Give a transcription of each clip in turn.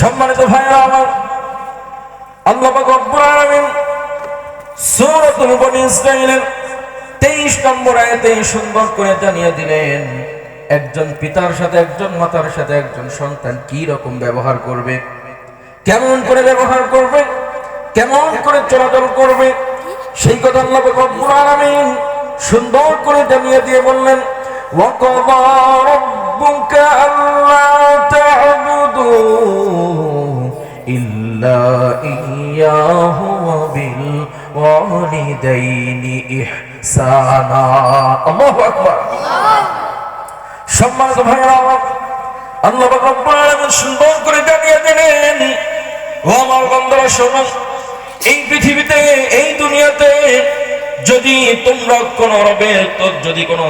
সম্মানিত ভাইরা আমার, আল্লাহ পাক রব্বুল আলামিন সূরাতুল বনী ইসরাঈলের 23 নম্বর আয়াতে সুন্দর করে জানিয়ে দিলেন একজন পিতার সাথে একজন মাতার সাথে একজন সন্তান কি রকম ব্যবহার করবে, কেমন করে ব্যবহার করবে, কেমন করে চলাচল করবে, সেই কথা আল্লাহ পাক রব্বুল আলামিন সুন্দর করে জানিয়ে দিয়ে বললেন, ওয়াকাযা রাব্বুকা আল্লা তা'বুদু ইল্লা ইয়্যাহু ওয়া বিল ওয়ালিদাইনি ইহসানা। আল্লাহু আকবার। সম্মানিত ভাইরা, আল্লাহ পাক রব্বুল আলামিন সুন্দর করে জানিয়ে দিলেন, ও আমার বান্দারা শোনো, এই পৃথিবীতে এই দুনিয়াতে যদি তোমরা কোন রবের যদি কোন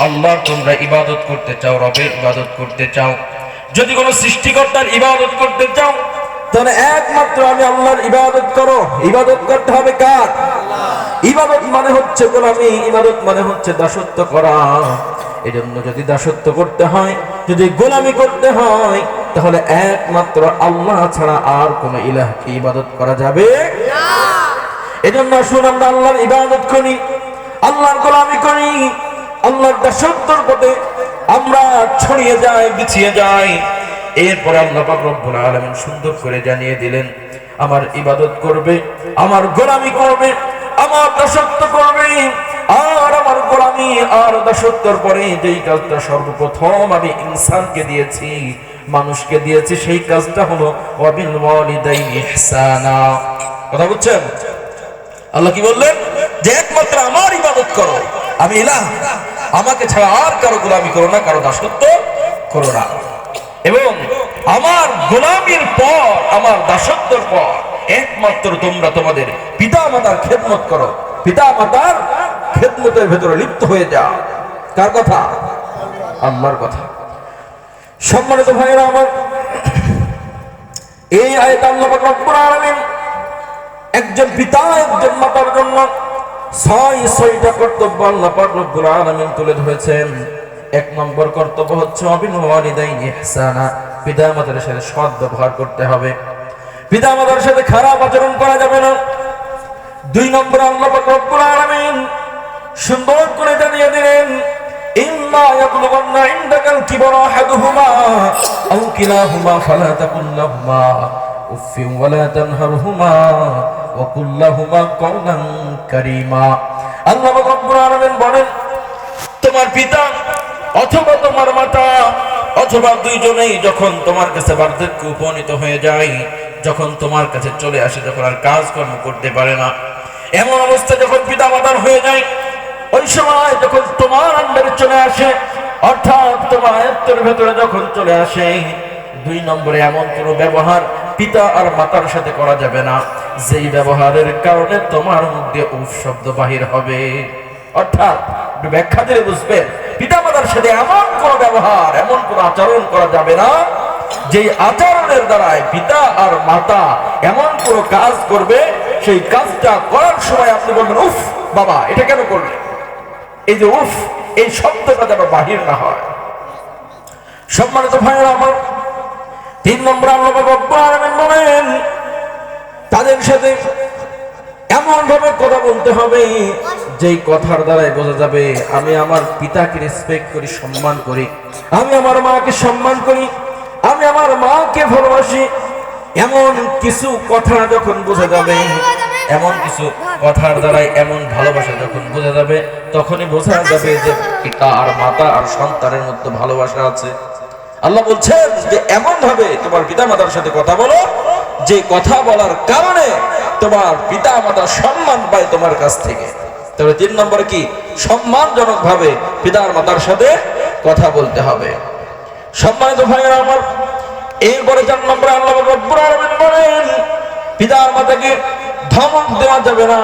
আল্লাহর তোমরা ইবাদত করতে চাও, রবের ইবাদত করতে চাও, যদি কোন সৃষ্টিকর্তার ইবাদত করতে চাও, তাহলে একমাত্র আমি আল্লাহর ইবাদত করো। ইবাদত করতে হবে কার? ইবাদত মানে হচ্ছে গোলামি, ইবাদত মানে হচ্ছে দাসত্ব করা। এজন্য যদি দাসত্ব করতে হয়, যদি গোলামি করতে হয়, তাহলে একমাত্র আল্লাহ ছাড়া আর কোন ইলাহকে ইবাদত করা যাবে না। এজন্য আসুন আমরা আল্লাহর ইবাদত করি, আল্লাহর গোলামি করি, আল্লাহর দাসত্বের পথে আমরা ছড়িয়ে যাই, বিছিয়ে যাই। এরপর আল্লাহ পাক রব্বুল আলামিন সুন্দর করে জানিয়ে দিলেন, আমার ইবাদত করবে, আমার গোলামি করবে, আমার দাসত্ব করবে, আর আমার গোলামি আর দাসত্বের পরে যেই কাজটা সর্বপ্রথম আমি ইনসানকে দিয়েছি, মানুষকে দিয়েছি, সেই কাজটা হলো ওয়াবিল ওয়ালিদাইনি ইহসানা। কথা বুঝছেন? আল্লাহ কি বললেন? যে একমাত্র আমার ইবাদত করো, আমি ইলাহ, আমাকে ছাড়া আর কারো গোলামি করো না, কারো দাসত্ব করো না। এবং আমার গোলামির পর, আমার দাসত্বের পর একমাত্র তোমরা তোমাদের পিতা মাতার খেদমত করো, পিতা মাতার খেদমতের ভেতরে লিপ্ত হয়ে যাও। কার কথা? আল্লাহর কথা। সম্মানিত ভাইরা আমার, এই আয়াতে আল্লাহ পাক রব্বুল আলামিন একজন পিতা একজন মাতার জন্য ছয়টা কর্তব্য আল্লাহ পাক রব্বুল আলামিন তুলে ধরেছেন। এক নম্বর কর্তব্য হচ্ছে ওয়াবিল ওয়ালিদাইনি ইহসানা, পিতা মাতার সাথে সৎ ব্যবহার করতে হবে, পিতা মাতার সাথে খারাপ আচরণ করা যাবে না। দুই নম্বর আল্লাহ পাক রব্বুল আলামিন সুন্দর করে জানিয়ে দিলেন, ইম্মা ইয়াবলুগান্না ইনদাকাল কিবরা আহাদুহুমা আও কিলাহুমা ফালা তাকুল লাহুমা উফফিন ওয়ালা তানহারহুমা ওয়া কুল লাহুমা কাওলান কারীমা। আল্লাহ পাক রব্বুল আলামিন বলেন, তোমার পিতা অথবা তোমার মাতা অথবা দুইজনেই যখন তোমার কাছে বার্ধক্যে উপনীত হয়ে যায়, যখন তোমার কাছে চলে আসে, যখন আর কাজকর্ম করতে পারে না, এমন অবস্থা যখন পিতা মাতার হয়ে যায়, ওই সময় যখন তোমার আন্ডারে চলে আসে, অর্থাৎ তোমার আয়ত্তের ভেতরে যখন চলে আসে, দুই নম্বরে এমন কোনো ব্যবহার পিতা আর মাতার সাথে করা যাবে না যেই ব্যবহারের কারণে তোমার মুখ দিয়ে উফ শব্দ বাহির হবে। অর্থাৎ ব্যাখ্যা দিলে বুঝবেন, পিতা মাতার সাথে এমন কোন ব্যবহার, এমন কোন আচরণ করা যাবে না যে আচরণের দ্বারায় পিতা আর মাতা এমন কোন কাজ করবে, সেই কাজটা করার সময় আপনি বলবেন, উফ বাবা এটা কেন করলে? এই যে উফ, এই শব্দটা যেন বাহির না হয়। সম্মানিত ভাইরা আমার, তিন নম্বর আল্লাহ পাক রব্বুল আলামিন বলেন, তাদের সাথে এমন ভাবে কথা বলতে হবে যেই কথার দ্বারাই বোঝা যাবে আমি আমার পিতাকে রেসপেক্ট করি, সম্মান করি, আমি আমার মাকে সম্মান করি, আমি আমার মাকে ভালোবাসি। এমন কিছু কথা যখন বোঝা যাবে, এমন কিছু কথার দ্বারাই এমন ভালোবাসা যখন বোঝা যাবে, তখনই বোঝা যাবে যে পিতা আর মাতা আর সন্তানের মধ্যে ভালোবাসা আছে। আল্লাহ বলছেন যে এমন ভাবে তোমার পিতা মাতার সাথে কথা বলো যে কথা বলার কারণে তোমার পিতা মাতা সম্মান পায় তোমার কাছ থেকে। তবে তিন নম্বরে কি? সম্মানজনক ভাবে পিতার মাতার সাথে কথা বলতে হবে। সম্মানিত ভাইরা আমার, এরপরে চার নম্বরে আল্লাহ রব্বুল আলামিন বলেন, পিতার মাতাকে ধমক দেওয়া যাবে না।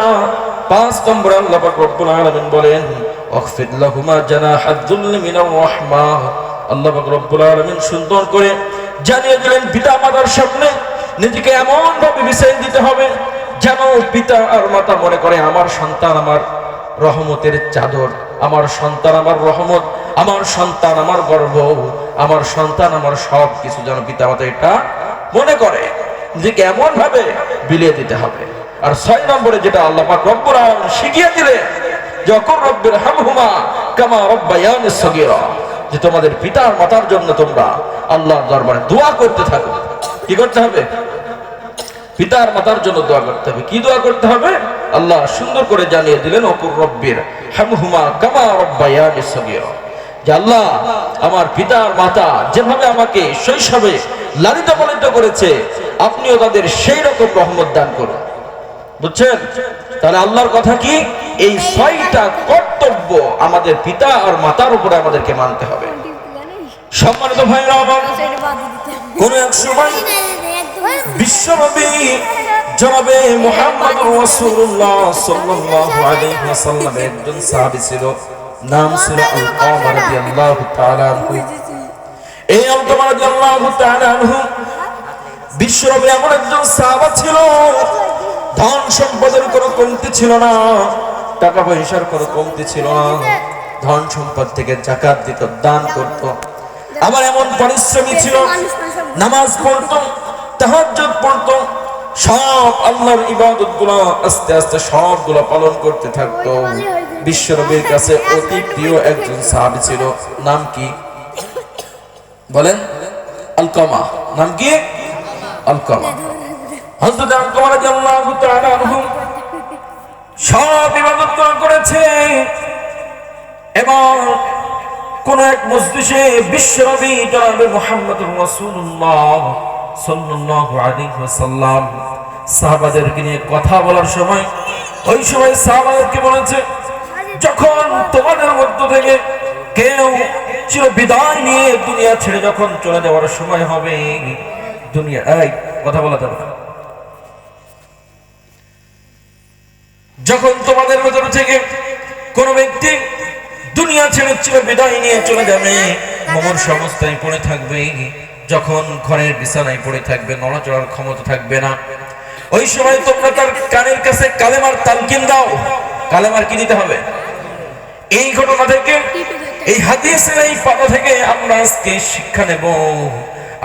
পাঁচ নম্বরে আল্লাহ রব্বুল আলামিন বলেন, ওয়াখফিদ লাহুমা জানাহাদ যুল্লি মিনার রাহমাহ। আল্লাহ রব্বুল আলামিন সুন্দর করে জানিয়ে দিলেন, পিতা মাতার সামনে নিজেকে এমন ভাবে বিছিয়ে দিতে হবে যেন পিতা আর মাতা মনে করে আমার সন্তান আমার রহমতের চাদর, আমার সন্তান আমার রহমত, আমার সন্তান আমার গর্ব, আমার সন্তান আমার সব কিছু, যেন পিতা মাতা এটা মনে করে যে কেমন ভাবে বিলিয়ে দিতে হবে। আর 6 নম্বরে যেটা আল্লাহ পাক রব্বুল আলামিন শিখিয়ে দিলেন, যখন রব্বির হামহুমা কামা রব্বায়ানি সগীরা, যে তোমাদের পিতার মাতার জন্য তোমরা আল্লাহর দরবারে দোয়া করতে থাকো। কি করতে হবে? পিতার মাতার জন্য দোয়া করতে হবে। কি দোয়া করতে হবে? আল্লাহ সুন্দর করে জানিয়ে দিলেন, ওকুর রব্বির হামহুমা কামা রব্বায়ানি সগীরা, যে আল্লাহ আমার পিতার মাতা যেভাবে আমাকে শৈশবে লালিত পালিত করেছে, আপনিও তাদের সেই রকম রহমত দান করুন। বুঝছেন? তাহলে আল্লাহর কথা কি? এই 6টা কর্তব্য আমাদের পিতা আর মাতার উপরে আমাদেরকে মানতে হবে। সম্মানিত ভাইরা আমার, কোন এক সময় বিশ্বনবী জনাবে মুহাম্মদুর রাসূলুল্লাহ সাল্লাল্লাহু আলাইহি ওয়াসাল্লামের একজন সাহাবী ছিল, নাম ছিল আলকামা রাদিয়াল্লাহু তাআলা আনহু। এই আলকামা রাদিয়াল্লাহু তাআলা আনহু বিশ্বনবী এমন একজন সাহাবা ছিল, ধন সম্পদের কোনো কমতি ছিল না, টাকা পয়সার কোনো কমতি ছিল না। ধন সম্পদ থেকে যাকাত দিত, দান করত। আবার এমন পরিশ্রমী ছিল, নামাজ পড়তো, তাহাজ্জুদ পড়তো, সব আল্লাহর ইবাদতগুলো আস্তে আস্তে সবগুলো পালন করতে থাকতো। বিশ্বনবীর কাছে অতি প্রিয় একজন সাহাবী ছিল, নাম কি বলেন? আলকামা। নাম কি? আলকামা। হযরত আলকামা রাদিয়াল্লাহু তাআলা আনহু সব ইবাদত করেছে এবং কোন এক মজলিসে বিশ্বনবী জনাবে মুহাম্মদুর রাসূলুল্লাহ সাল্লাল্লাহু আলাইহি ওয়াসাল্লাম সাহাবাদেরকে নিয়ে কথা বলার সময়, ওই সময় সাহাবাদেরকে বলেছে, যখন তোমাদের মধ্য থেকে কেউ চির বিদায় নিয়ে দুনিয়া ছেড়ে যখন চলে যাওয়ার সময় হবে, দুনিয়া এই কথা বলা যাবে না, যখন তোমাদের মধ্য থেকে কোন ব্যক্তি দুনিয়া ছেড়ে চির বিদায় নিয়ে চলে যাবে, মমর অবস্থায় পড়ে থাকবে, যখন ঘরের বিছানায় পড়ে থাকবে, নড়াচড়ার ক্ষমতা থাকবে না, ওই সময় তোমরা তার কানের কাছে কালেমার তালকিন দাও। কালেমার কি দিতে হবে? এই ঘটনা থেকে, এই হাদিসের এই পাতা থেকে আমরা আজকে শিক্ষা নেব।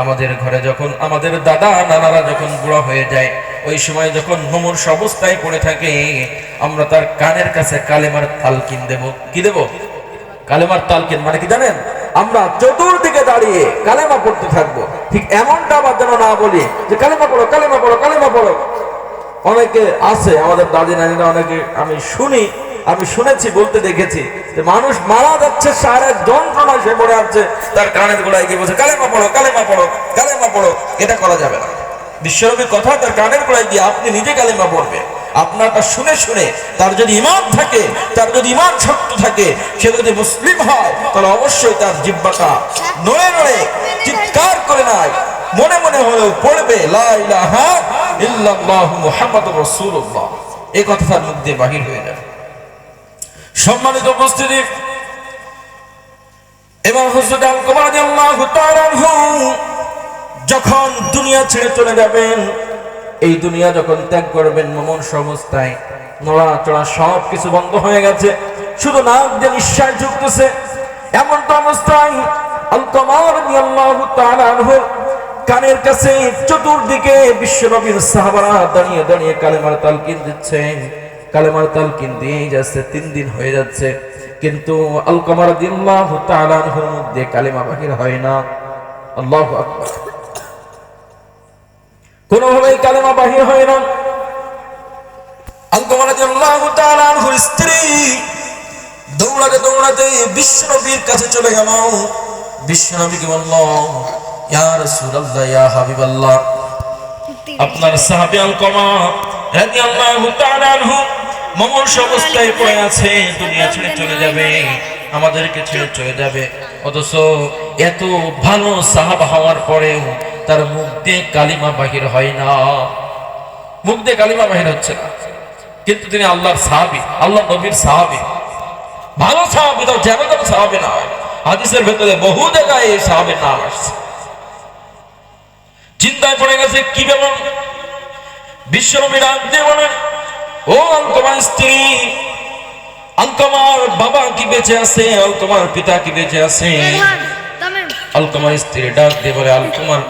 আমাদের ঘরে যখন আমাদের দাদা নানারা যখন বুড়া হয়ে যায়, ওই সময় যখন মুমূর্ষ অবস্থায় পড়ে থাকে, আমরা তার কানের কাছে কালেমার তালকিন দেব। কি দেব? কালেমার তালকিন মানে কি জানেন? আমরা চতুর্দিকে দাঁড়িয়ে কালেমা পড়তে থাকবো। ঠিক এমনটা আবার যেন না বলি যে কালেমা পড়ো, কালেমা পড়ো, কালেমা পড়ো। অনেকে আছে আমাদের দাদি নানিরা, অনেকে আমি শুনেছি, বলতে দেখেছি যে মানুষ মারা যাচ্ছে, সারের যন্ত্রণা সে পড়ে আছে, তার কানের গোড়ায় গিয়ে বলছে কালেমা পড়ো, কালেমা পড়ো, কালেমা পড়ো। এটা করা যাবে না। বিশ্বনবীর কথা তার কানের গোড়ায় দিয়ে আপনি নিজে কালেমা পড়বে। আপনারটা শুনে শুনে তার যদি ঈমান থাকে, তার যদি ঈমান শক্ত থাকে, সে যদি মুসলিম হয়, তাহলে অবশ্যই তার জিহ্বাটা নড়ে নড়ে চিৎকার করে নাই, মনে মনে হলেও পড়বে লা ইলাহা ইল্লাল্লাহু মুহাম্মাদুর রাসূলুল্লাহ। এই কথা তার মুখ দিয়ে বাহির হয়ে যাবে। সম্মানিত উপস্থিতি, এবার হযরত আলকামা রাদিয়াল্লাহু তাআলা আনহু যখন দুনিয়া ছেড়ে চলে যাবেন, এই দুনিয়া যখন ত্যাগ করবেন, মুমূর্ষ অবস্থায় নড়াচড়া সব কিছু বন্ধ হয়ে গেছে, শুধু নাক দিয়ে নিঃশ্বাস ঢুকতেছে। এমন তো অবস্থায় আলকামা রাদিয়াল্লাহু তাআলা আনহু কানের কাছে চতুর্দিকে বিশ্বনবীর সাহাবারা দাঁড়িয়ে দাঁড়িয়ে কালেমার তালকিন দিচ্ছেন। কালেমার তালকিন দিয়ে যাচ্ছে, 3 দিন হয়ে যাচ্ছে, কিন্তু আলকামা রাদিয়াল্লাহু তাআলা আনহুর মুখ দিয়ে কালেমা বাহির হয় না। আল্লাহু আকবার। কোনোভাবেই কালেমা বাহির হয় না। আলকামা রাদিয়াল্লাহু তাআলা আনহুর স্ত্রী দৌড়াতে দৌড়াতে বিশ্বনবীর কাছে চলে গেল। বিশ্বনবীকে বলল, ইয়া রাসূলুল্লাহ, ইয়া হাবিবাল্লাহ, আপনার সাহাবী আলকামা রাদিয়াল্লাহু তাআলা আনহু মুমূর্ষ অবস্থায় পড়ে আছে, দুনিয়া ছেড়ে চলে যাবে, আমাদেরকে ছেড়ে চলে যাবে। অথচ এত ভালো সাহাবা হওয়ার পরেও তার মুখ দিয়ে কালিমা বাহির হয় না, মুখ দিয়ে কালিমা বাহির হচ্ছে না। কিন্তু তিনি আল্লাহর সাহাবী, আল্লাহ নবীর সাহাবী, ভালো সাহাবী, তো যেন তেন সাহাবী না হয়। হাদিসের ভেতরে বহু জায়গায় এই সাহাবীর নাম আসছে। চিন্তায় পড়ে গেছে, কি ব্যাপার? বিশ্বনবী ডাক দিয়ে বলেন, ও আলকামার স্ত্রী, আলকামার বাবা কি বেঁচে আছে? আলকামার পিতা কি বেঁচে আছে? আলকামার স্ত্রী ডাক দিয়ে বলে, আলকামার